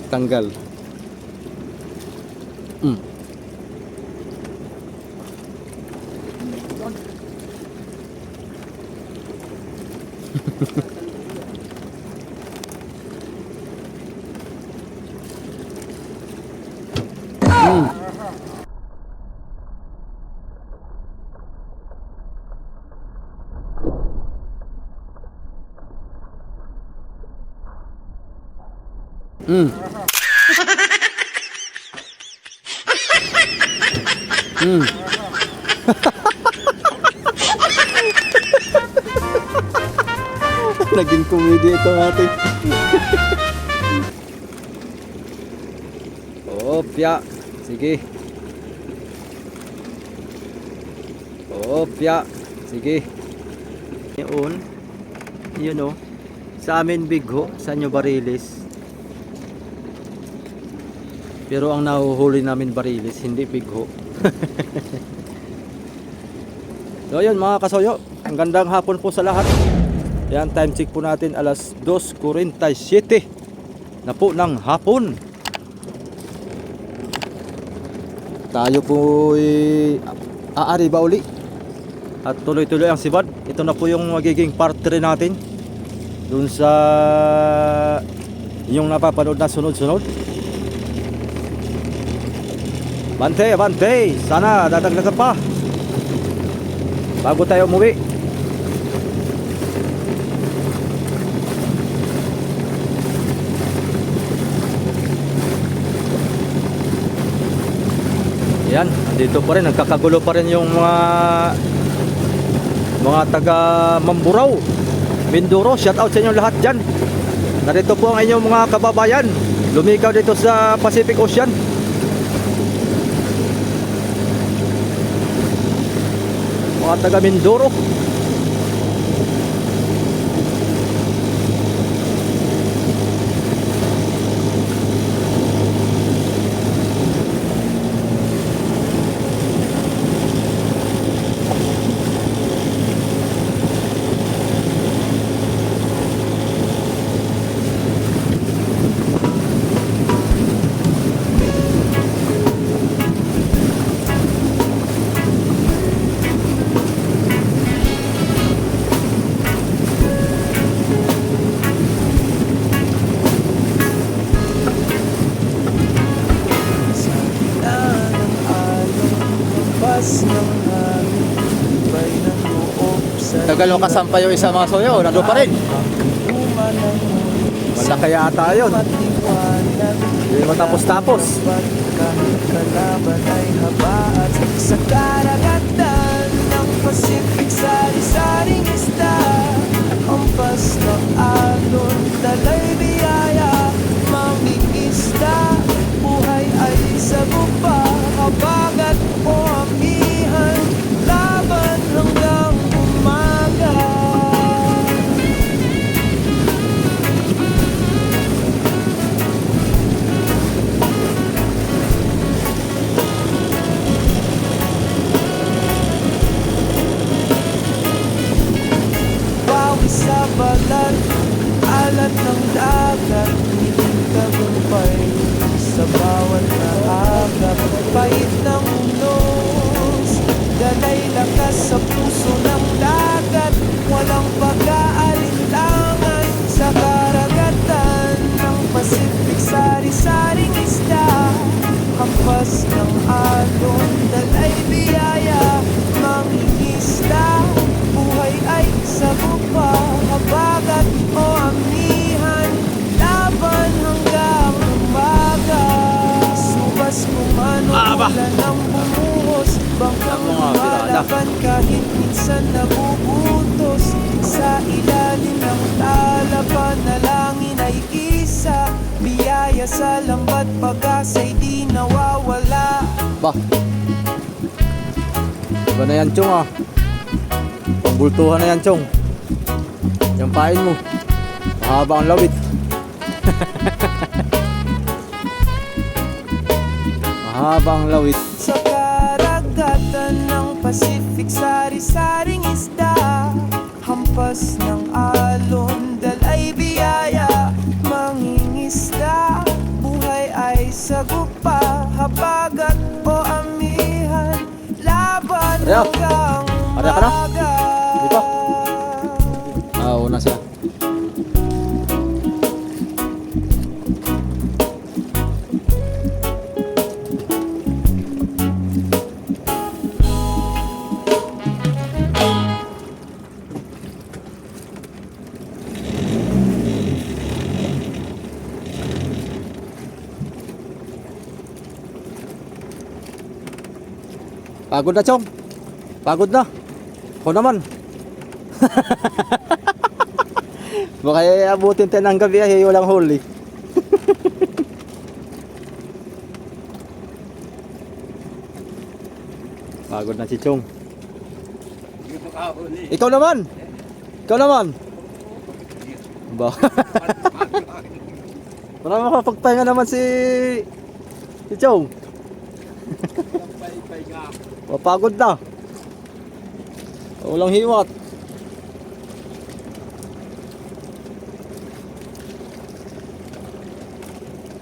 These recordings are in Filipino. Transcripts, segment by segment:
tanggal. Naging komedi ito natin. Opya. Sige. Opya. Sige. Yun o. Sa amin bigho. Sa inyo barilis. Pero ang nahuhuli namin barilis, hindi bigho. So yun mga kasoyo. Ang gandang hapon po sa lahat. Yan, time check po natin alas 2:47 na po ng hapon. Tayo po aariba uli at tuloy-tuloy ang sibad. Ito na po yung magiging part 3 natin dun sa yung napapanood na sunod-sunod. Bante, bante, sana dadagdagan pa bago tayo umuwi. Yan, dito pa rin, nagkakagulo pa rin yung mga taga Mamburao, Mindoro. Shout out sa inyo lahat dyan. Narito po ang inyong mga kababayan lumikaw dito sa Pacific Ocean. Mga taga Mindoro. Tagal mo kasampay yung isa mga soyo, nandun pa rin. Wala kaya ata yun. Hindi matapos-tapos. Kahit kalaban ay haba at sa karagatan ng Pacific, sari-saring isda. Ampas ng alon, dalay biyaya, mangingisda. Buhay ay sa gupa, habagat o amihan, laban hanggang umaga. Bawi sa balat, alat ng dagat, ngiling tagumpay sa bawat nahagap. Pait ng unos, dalay lakas sa puso ng dagat. Walang pag-aalinlangan sa karagatan ng Pacific, sari-saring isda. Hampas ng alon, dalay biyaya, mangingisda. Buhay ay sa bupa, habagat o amihan, laban hanggang umaga. Subas kung ano ulan ang bumuhos, bangkang lumalaban kahit minsan nabubutos. Sa ilalim ng tala, panalangin ay isa, biyaya sa lambat, pag-asa'y di nawawala. Bah, iba na yan chong ah. Pambultuhan na yan chong. Yung pain mo, mahaba ang lawit. Mahaba ang lawit. Sa karagatan ng Pacific, sari-saring isda. Hampas ng alon, dalay biyaya, mangingisda. Buhay sagupa, habagat o amihan, laban Ayan. hanggang Ada ka na? umaga. Hindi pa. Una siya. Pagod na, Chong. Pagod na. Ako naman. Baka abutin tayo ng gabi ay walang huli. Pagod na si Chong. Ikaw naman. Ikaw naman. Ba. Para makapagpahinga naman si Chong. Mapagod na. Walang hiwat.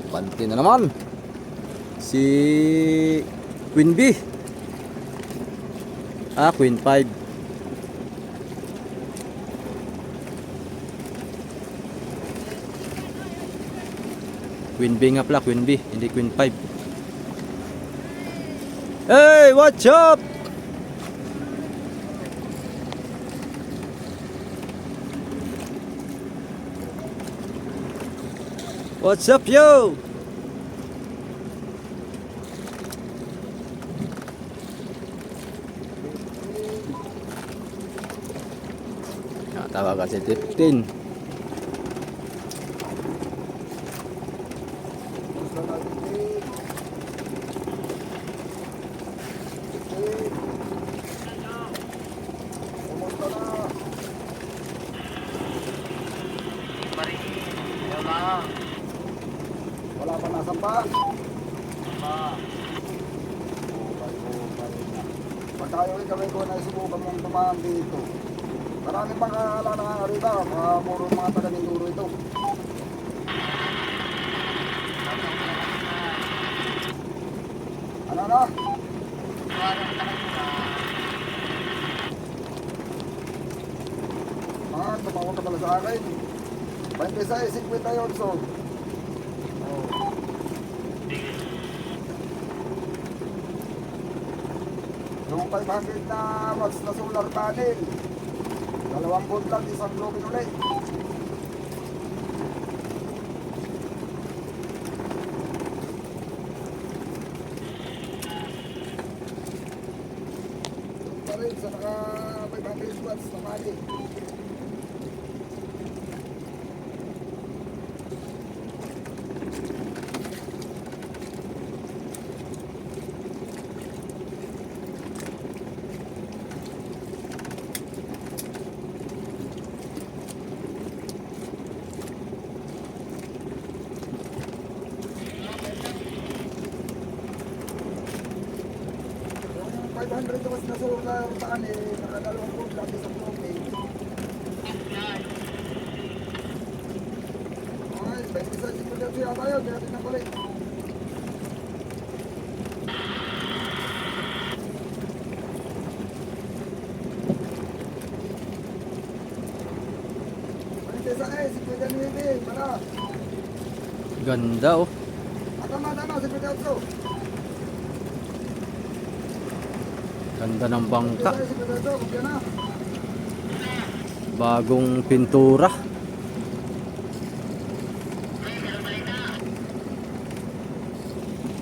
Panty na naman. Si Queen B. Queen 5. Queen B nga pala, Queen B, hindi Queen 5. Hey, what's up? What's up, yo? Tawagan si 15. Wala pa nasampa? Pag tayo ay kami ko na subukan mong tumahan dito. Marami pang kakala nakakariba, mga puro mga taga-Mindoro ito. Ano na? Tumawag ka pala sa akin. 26, 58. Yung 500 na watts na solar panel, 2 volt lang, isang globin ulit. Pa rin sa naka 500 watts na panel. Yung 500 watts na solar panel, naka 2 volt lang, isang globin. Ay, 26 pa siya tayo, kaya tinapalik. Si Kuya Nini, para. Ganda, oh. Tama, si Kuya Otso. Ganda ng bangka. Si Kuya Otso, kaya na. Bagong pintura.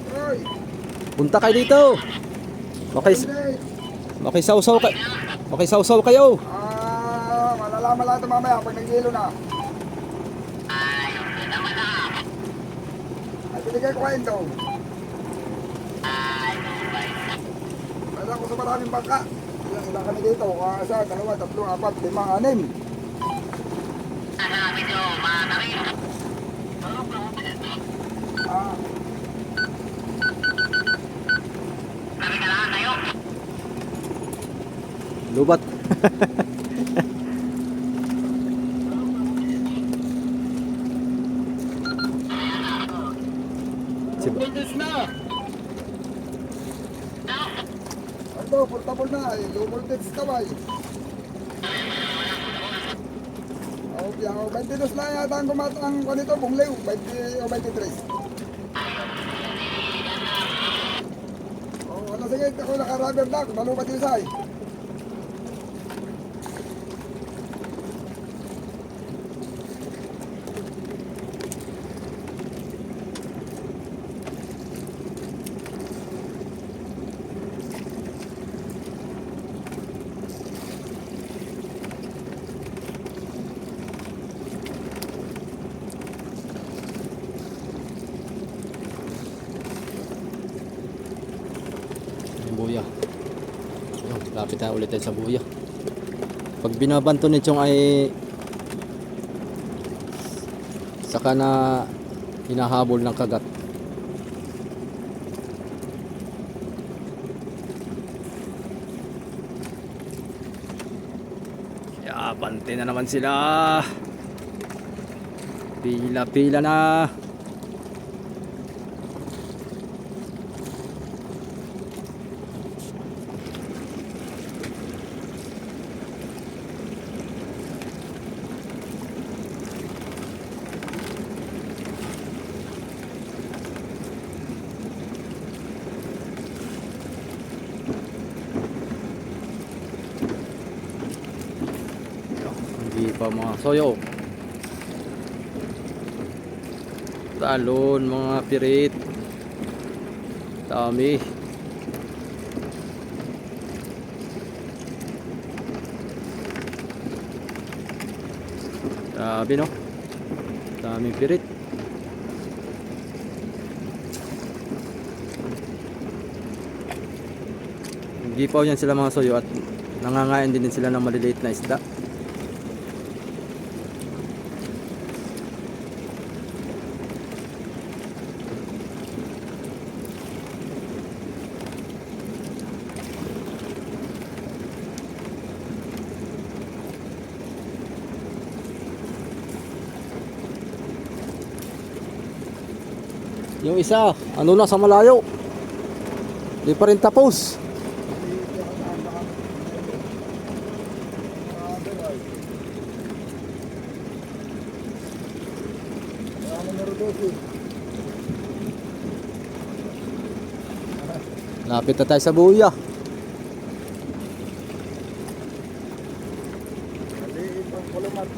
Roy, Punta kayo dito. Makisawsaw kayo. Makisawsaw kayo. malalaman lang ito mamaya pag nag-yelo na. Ay, binigay ko kain daw. Kaya ko sa maraming bangka. Ilang kami dito. Isa, 2, 3, 4, 5, 6. Lubat. Ito, portable na eh. Low voltage kaway. Okay, ako 22 lang yata ang kumatang ko nito, bunglew, 20 o 23. Oh, ano sige, ako naka-rubber duck, malubat yung say. Yung buya. Ayun, lapit na ulit tayo sa buya. Pag binabanto nitong ay saka na hinahabol ng kagat. Ya, bante na naman sila. Pila-pila na. Hindi pa mga soyo. Talon, mga pirit. Dami. Grabe no. Daming pirit. Gipaw yan sila mga soyo at nangangain din sila ng maliliit na isda. Yung isa, ano na sa malayo. Di pa rin tapos. Lapit na tayo sa buya. Maliit ang kulumat.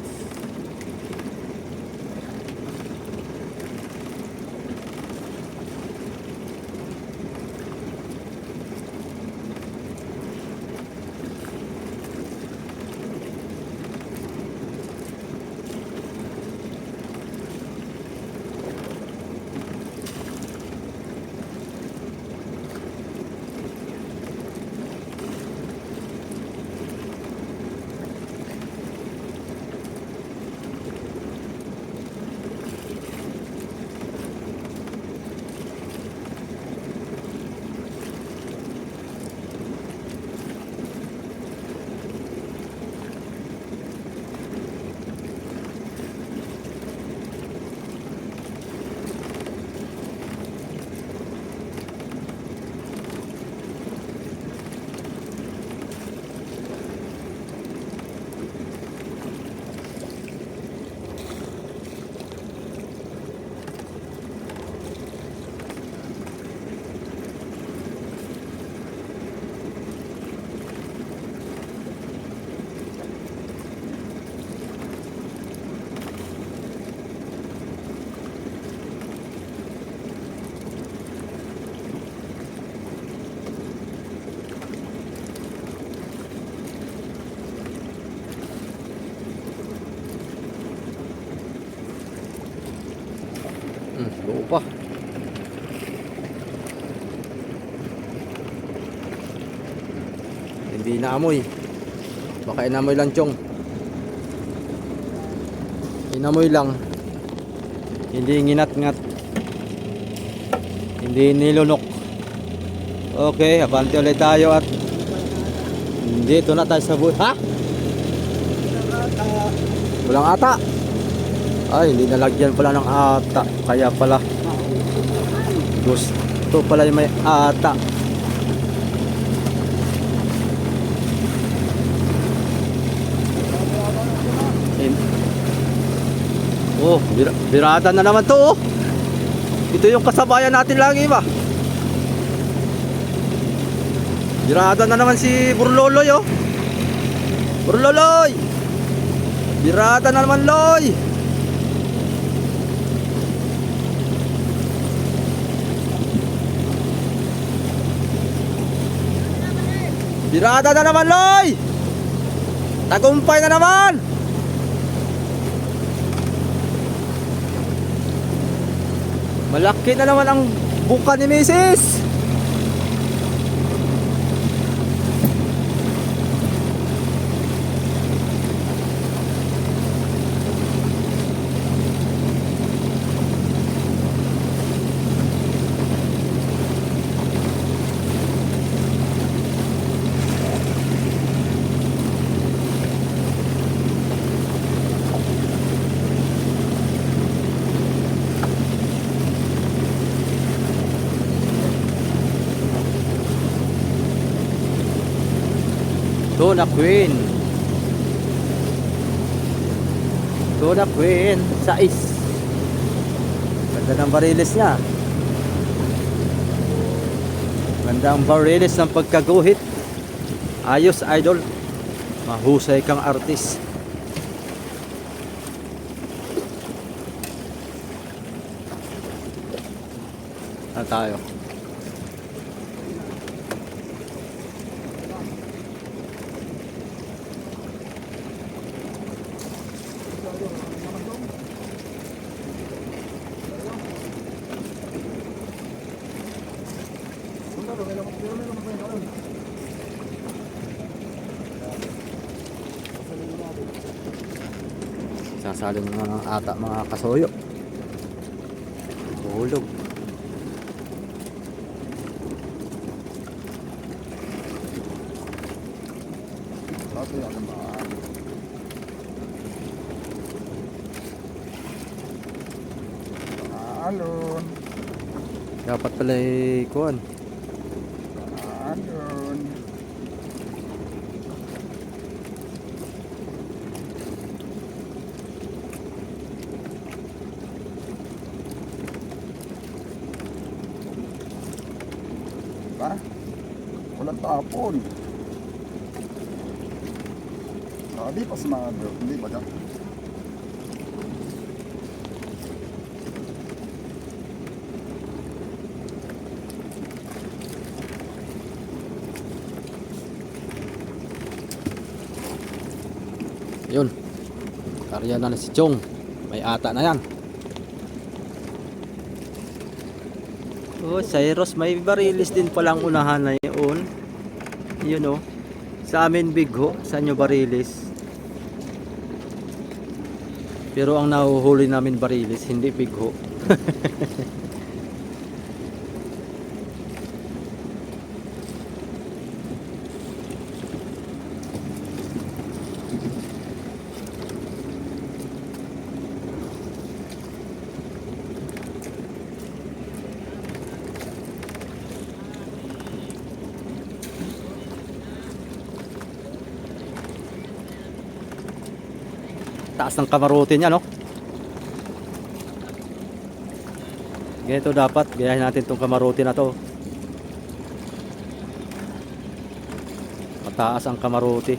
Buo pa. Hindi naamoy. Baka inamoy lang chong. Inamoy lang. Hindi nginat-ngat. Hindi nilunok. Okay, abante ulit tayo at dito na tayo sa buhay. Ha? Walang ata. Ay, hindi nalagyan pala ng ata. Kaya pala Gusto pala yung may ata. Oh, birada na naman to oh. Ito yung kasabayan natin lagi ba? Birada na naman si Burloloy oh. Burloloy! Birada na naman Loy! Birada na naman Loy! Tagumpay na naman! Malaki na naman ang buka ni Mrs. Tuna Queen. Tuna Queen. Sais. Ganda ng bariles niya. Ganda ang bariles ng pagkaguhit. Ayos idol. Mahusay kang artist. Na tayo. Sasali mga ata mga kasoyo. Hulog. Alon. Dapat pala kuan. Alon. Ba? Walang tapon. Sabi pa sa mga bro, hindi ba dyan? Yun. Karya na si Chong. May ata na yan. Oh, Cyrus, may barilis din palang unahan na yun. Yun oh. Sa amin bigho, sa inyo barilis. Pero ang nahuhuli namin barilis, hindi bigho. Taas ng kamarote niya, no? Ganito dapat, gayahin natin itong kamarote na to. Mataas ang kamarote.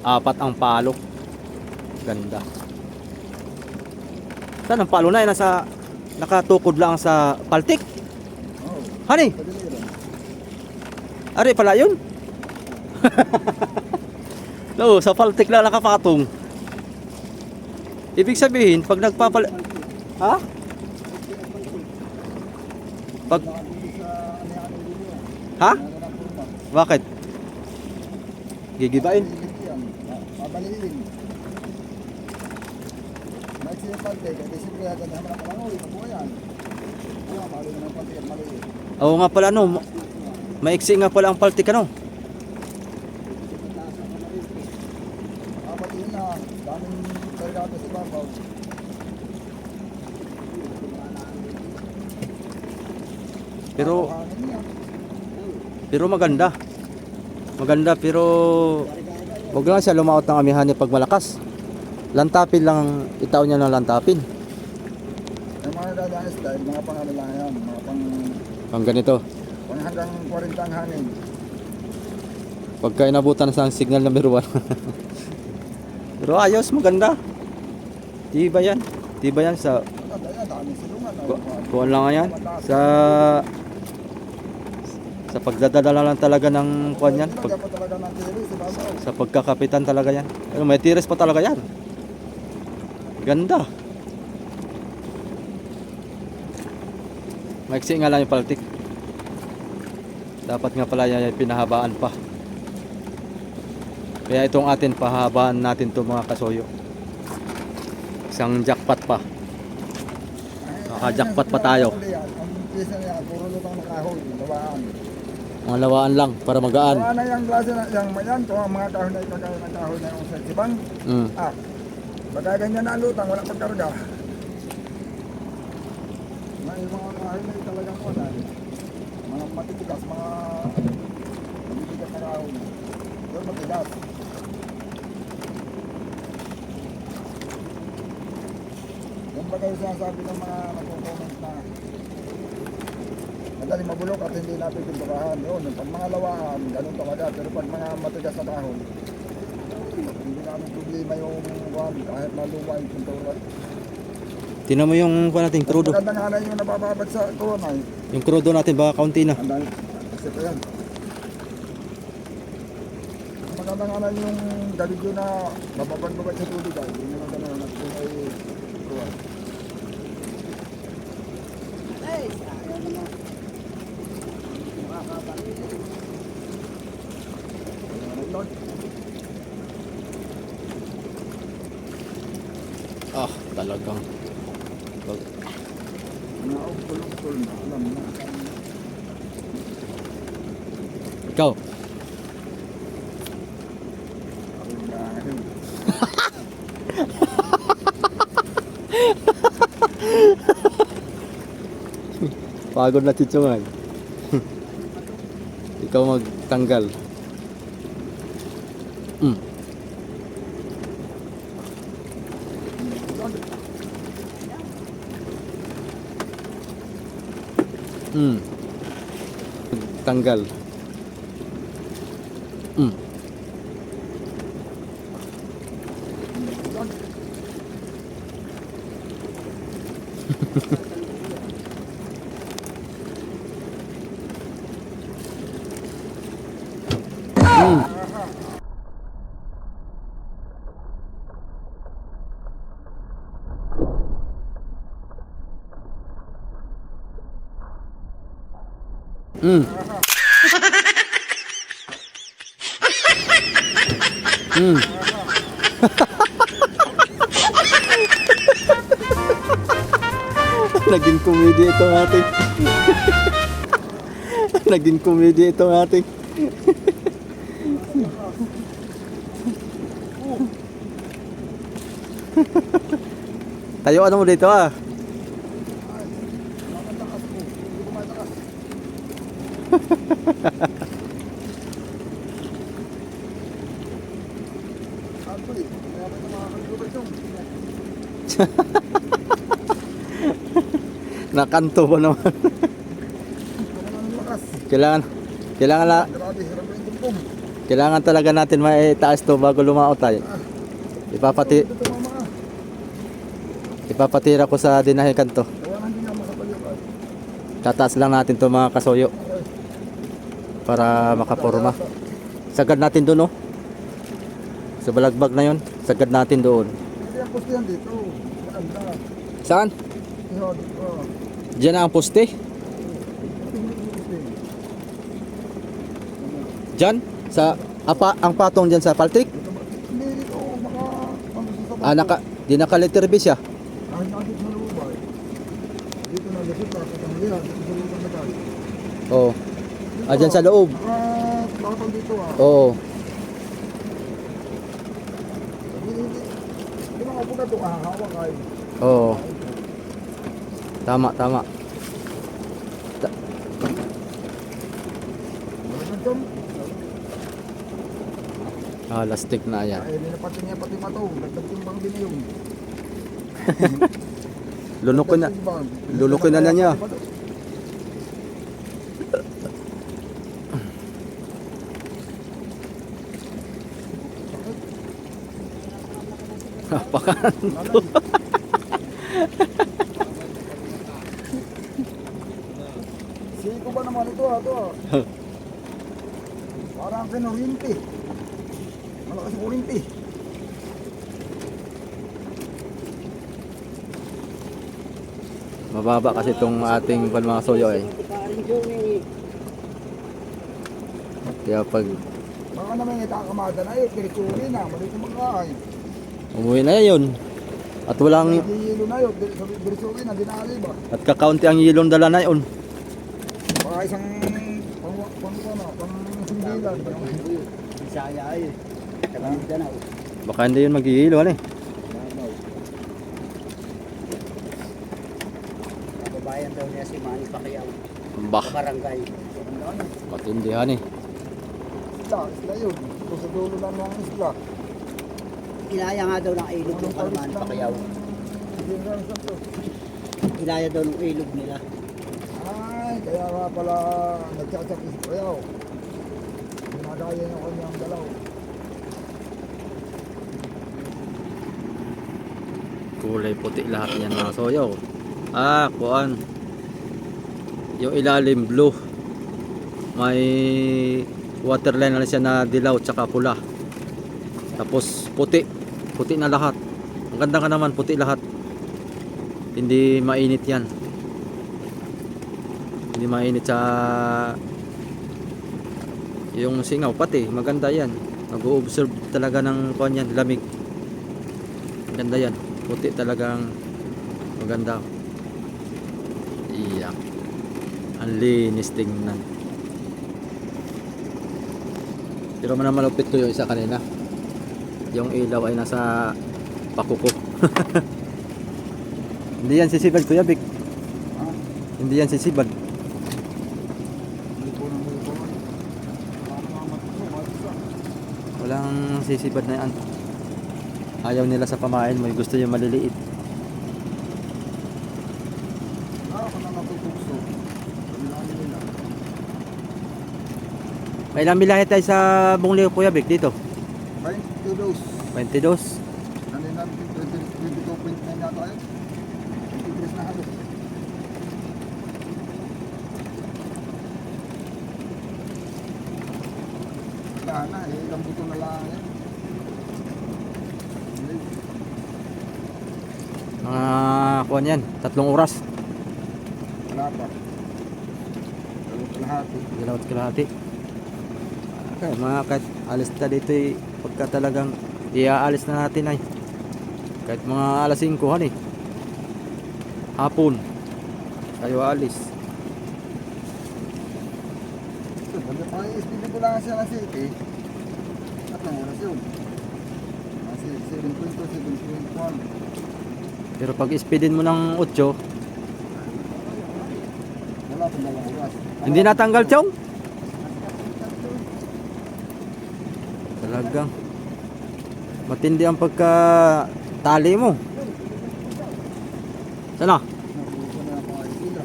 4 ang palo. Ganda. Saan ang palo na? Nasa, nakatukod lang sa paltik. Honey! Ari pala yun? No, sa paltik lang nakapatong. Ibig sabihin, pag ha? Pag ha? Bakit? Gigibain? Babaliin. May sinipante, kasi siyempre agad naman ang kalangoy, mabuhayan. Mali naman pante, maliit. Oo nga pala, no. Maiksi nga pala ang paltik, ano? Pati na, daming kargato sa babaw. Pero Hangin yan. maganda. Maganda pero wag lang siya lumaot ng amihan niya pag malakas. Lantapin lang, itaw niya ng lantapin. Yung mga dadaan style, mga pang ano lang yan, mga Pang ganito. pang hanggang 40 ang hangin. Pagka inabutan sa signal number 1. Pero ayos, maganda. Tiba yan. Tiba yan sa Kaya dami silungan. kuwan lang yan. Sa pagdadala lang talaga ng kuwan yan. Lagyan pa talaga ng tiris, ibabaw. Sa pagkakapitan talaga yan. Pero may tires pa talaga yan. Ganda. Maiksi nga lang yung paltik. Dapat nga pala yan pinahabaan pa. Kaya itong atin pahabaan natin to mga kasoyo. Isang jackpot pa. Naka-jackpot pa tayo. Ang pisa niya, puro lutang na kahoy, lawaan. Mga lawaan lang para magaan. Lawaan na yung klase na yung mayan, kung ang mga kahoy na ikagaya ng kahoy na yung sa sibang. Mm. Baka ganyan na ang lutang, wala pagkarga. May mga kahoy na talagang wala. Mga matitigas, mga matitigas na kahoy. Doon matigas. Yung bagay sinasabi ng mga nagko-comment na madaling mabulok at hindi napipinturahan. Yun, pag mga lawaan, ganun talaga. Pero pag mga matigas na kahoy, hindi namin problema yung buwan, kahit maluwa yung pintura. Tingnan mo yung kuwan natin, crudo. Magandang hanay yung nabababad sa kuwanay. Yung crudo natin baka kaunti na. Ang dami. Kasi pa yan. Magandang hanay yung galigyo na nababad-babad sa tubig. Hindi naman ganun at kung ay kuwan. Ah, talagang. Naupulong-pulong na alam na. Ikaw, Ako na yun. pagod na titsungan. Ikaw magtanggal. Mm. Mm. Tanggal. Mm. Mm. Mm. Mm. Naging komedi itong ating. Naging komedi itong ating. Tayo ano mo dito ah. Actually, kaya ba ito makakalimutan yung Nakanto pa naman. ang lakas. Kailangan Grabe, hirap yung tumpong. kailangan talaga natin maitaas to bago lumaot tayo. Ito mama. Ipapatira ko sa dinahe kanto. Kaya hindi nga makapalipan. Tataas lang natin to mga kasoyo para makaporma. Sagad natin doon, no? Sa balagbag na yon, sagad natin doon. Kasi ang poste yan dito. Maganda. Saan? Iyo, dito. Diyan na ang poste. Diyan sa ang patong diyan sa Paltrik. Hindi dito, baka Di naka-letter B siya. kahit natin sa lubay. Dito na lasip, kakatanggihan. Dito sa lubay na tayo. Oo. Diyan sa loob. Bakal dito Oo. Hindi mga upo na ito, kahahawak kayo. Oo. Tama. yun. Lastik na yan. Ay, nilapati niya pati mato. Nagtagtimbang din yun. Lunukin na. Lulukin na niya. Pakan. Siko ba naman ito ha? Ito ha? Parang kinurinti. Malakas yung kurinti. Mababa kasi itong ating mga soyo eh. Kaya pag Baka naman itakamada na eh. Kinikuli na. Mali ko magkain. umuwi na yun. At walang Hilo na yun. Birisuli na. Dinali ba? at kakaunti ang yilong dala na yun. Baka isang pang-sindilan. Bisaya ay. Kanina na. Baka hindi yun maghihilo ano eh. Kababayan daw niya si Manny Pacquiao. Bah, Barangay. matindihan eh. Isla yun. Ito sa dulo lang ng isla. Ilaya nga daw ng ilog ng Manny Pacquiao. Ilaya daw ng ilog nila. Ay, kaya nga pala nagtsatsak si Payaw. Dinadaya yung kanyang dalaw. Kulay puti lahat yan mga soyo. Kuan. Yung ilalim blue. May waterline na siya na dilaw tsaka pula. Tapos puti. Puti na lahat. Ang ganda ka naman, puti lahat. Hindi mainit yan. Hindi mainit sa yung singaw pati. Maganda yan. Nag-o-observe talaga ng kuan yan, lamig. Maganda yan. Puti talagang maganda. Iyak. Ang linis tingnan. Pero man malupit ko yung isa kanina. Yung ilaw ay nasa pakuko. Hindi yan sisibad Kuya Vic. Ha? Hindi yan sisibad. Hindi po nang may buwan. Parang mga matusok, matusok. Walang sisibad na yan. Ayaw nila sa pamain mo. Gusto yung maliliit. Ako na natutugso. Sabilaan nila. May ilang bilahe tayo sa Bungli Kuya Vic dito. 20 kilos. 22. Nandun natin 22.9 na tayo. 23 na halos. Wala na, ilang buto na lang yan. Mga kuan yan. 3 oras. Wala pa. Dalawang kalahati. Dalawat kalahati. Okay, mga kahit alis na dito eh, pagka talagang iaalis na natin ay kahit mga alas 5 han eh. Hapon. Tayo alis. Ang SPB ko lang siya na city. At ang oras yun. Kasi 7.2, 7.1. Pero pag speedin mo ng 8, Wala pa dalawang oras. hindi natanggal chong. Talagang matindi ang pagka tali mo. Sana? Nabuko na ako ay sila.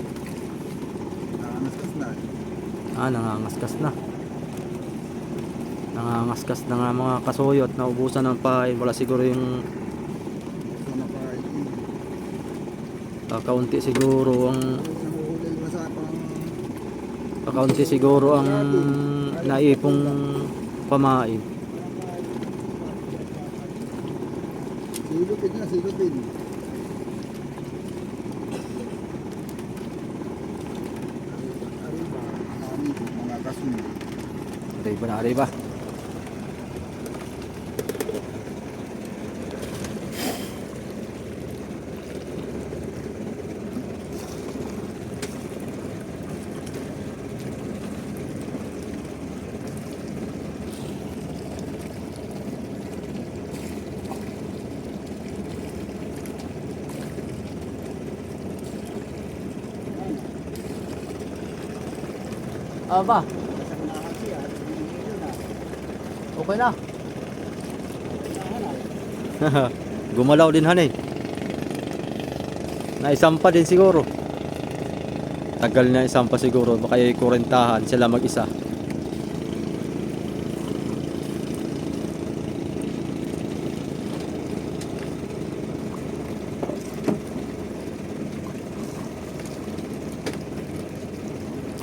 Nakanaskas na. Nangangaskas na. Nangangaskas na nga mga kasuyot. Naubusan ng pain. Wala siguro yung Gusto na pa ay kakaunti siguro ang nahuhuli na sa pang kakaunti siguro ang naipong pamain. silupin na, silupin. Arriba, mga kasunod. Arriba na arriba. Aba, Sa nakakasi at Okay na. Gumalaw din han eh. Naisampa din siguro. Tagal na isampa siguro. Baka ikurentahan sila mag-isa.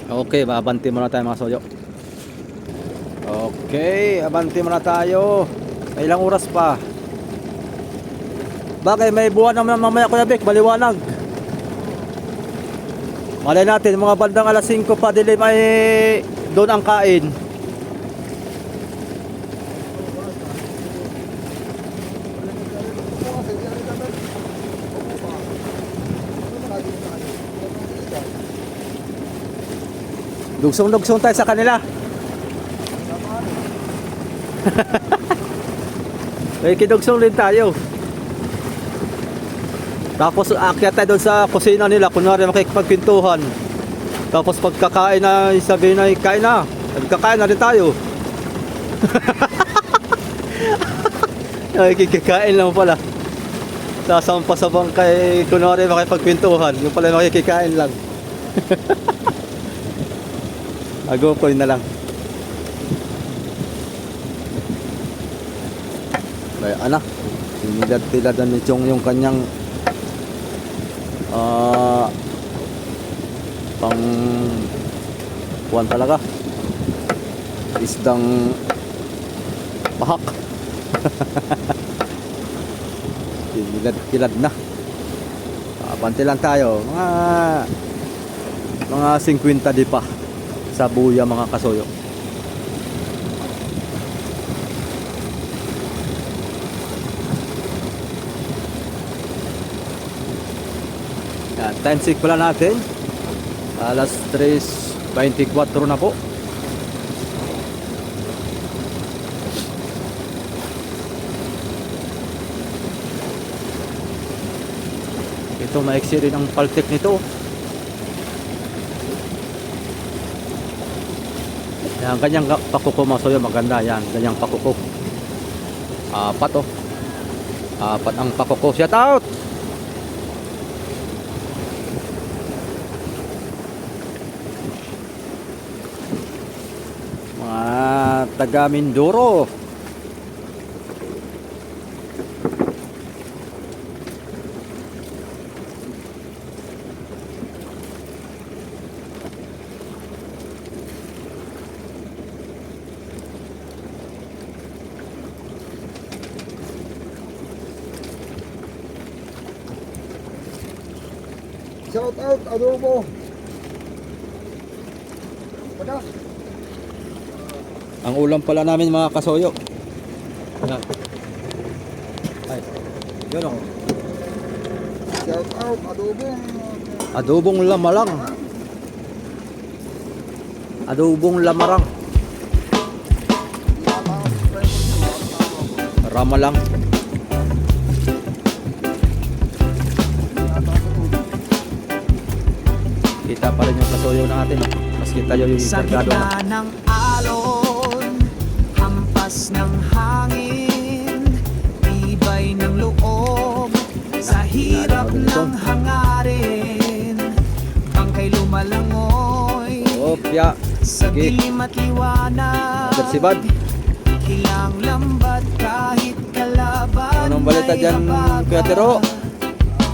Okay, abanti muna tayo mga soyo. Okay, abanti muna tayo. May ilang oras pa. Bagay, may buwan naman mamaya Kuya Bek, maliwanag. Malay natin, mga bandang alas 5 pa dilim ay doon ang kain. Dugsong-dugsong tayo sa kanila. May kidugsong din tayo. Tapos aakyat tayo doon sa kusina nila. Kunwari makikipagpintuhan. Tapos pagkakain na sabihin na kain na. Nagkakain na rin tayo. Ay, kikikain lang pala. Sasampa sa bangkay. Kunwari makikipagpintuhan. Yung pala makikikain lang. Agopoy na lang. Ay, anak. Tinilad-tiladan ni Chong yung kanyang pang kuwan talaga. Isdang pahak. Tinilad-tilad na. Abante lang tayo. Mga 50 di pa. Sa buya mga kasoyo. Yan, time check pala natin. Alas 3:24 na po. Ito maiksi rin ang paltek nito. Yan, ganyang pakuko mga soyo, maganda yan, ganyang pakuko. Apat oh. Apat ang pakuko. Shout out! Mga taga Mindoro. Shout out, adobo. Pada. Ang ulam pala namin mga kasoyo. Yan. Ay. Yun oh. Shout out, adobo. Adobong lamalang. Adobong lamarang. Ramalang. Kita pa rin yung kasoyo natin. Maski tayo yung Sa kargado na. gitna ng alon, hampas ng hangin, tibay ng loob, sa hirap ng hangarin, bangkay lumalangoy, Opya. sa Sige. dilim at liwanag, Tersibad. kilang lambat kahit kalaban. Anong balita may dyan, habagat. Kuya Tero?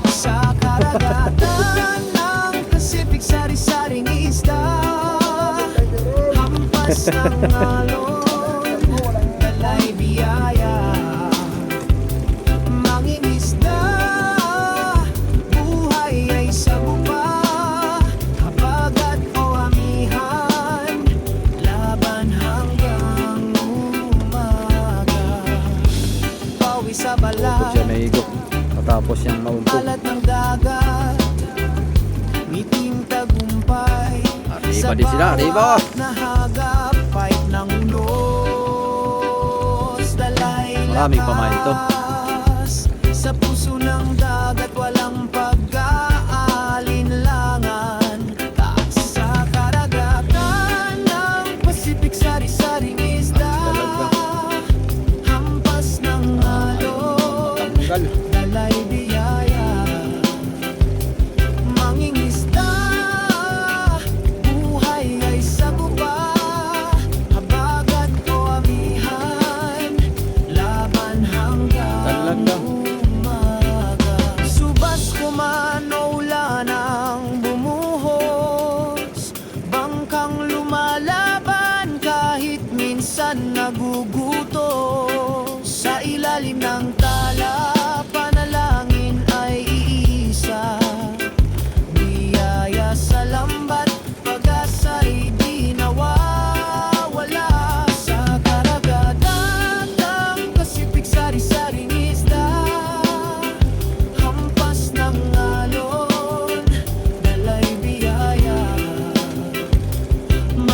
Sa karagatan ng Pacific, sari-saring isda, hampas ng alon, dalay biyaya, mangingisda, buhay ay sabupa, habagat o amihan, laban hanggang umaga, pawi sa Opo balat, siya may higop. Matapos siyang maumpog. balat ng dagat, ngiting tagumpay, Arriba din sila, arriba! na hagapay ng unos, dalay Maraming pamain to. lakas, sa puso ng dagat walang pag-aalinlangan, taas sa karagatan ng Pacific, sari-saring isda, Talaga.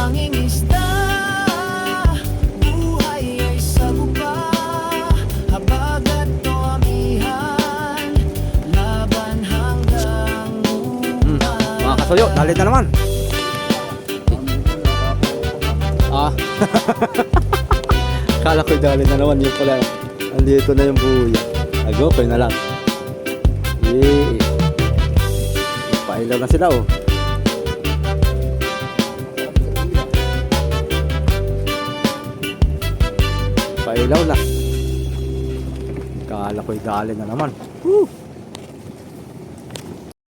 mangingisda. Buhay ay sagupa, habag at amihan, laban hanggang Mga kasuyo, dali na naman. Ah. Kala ko'y dali na naman, yung pala. Andito na yung buya. Agopay na lang. Yee. Pailaw na sila oh. Pailaw na. Kala ko'y dali na naman. Woo!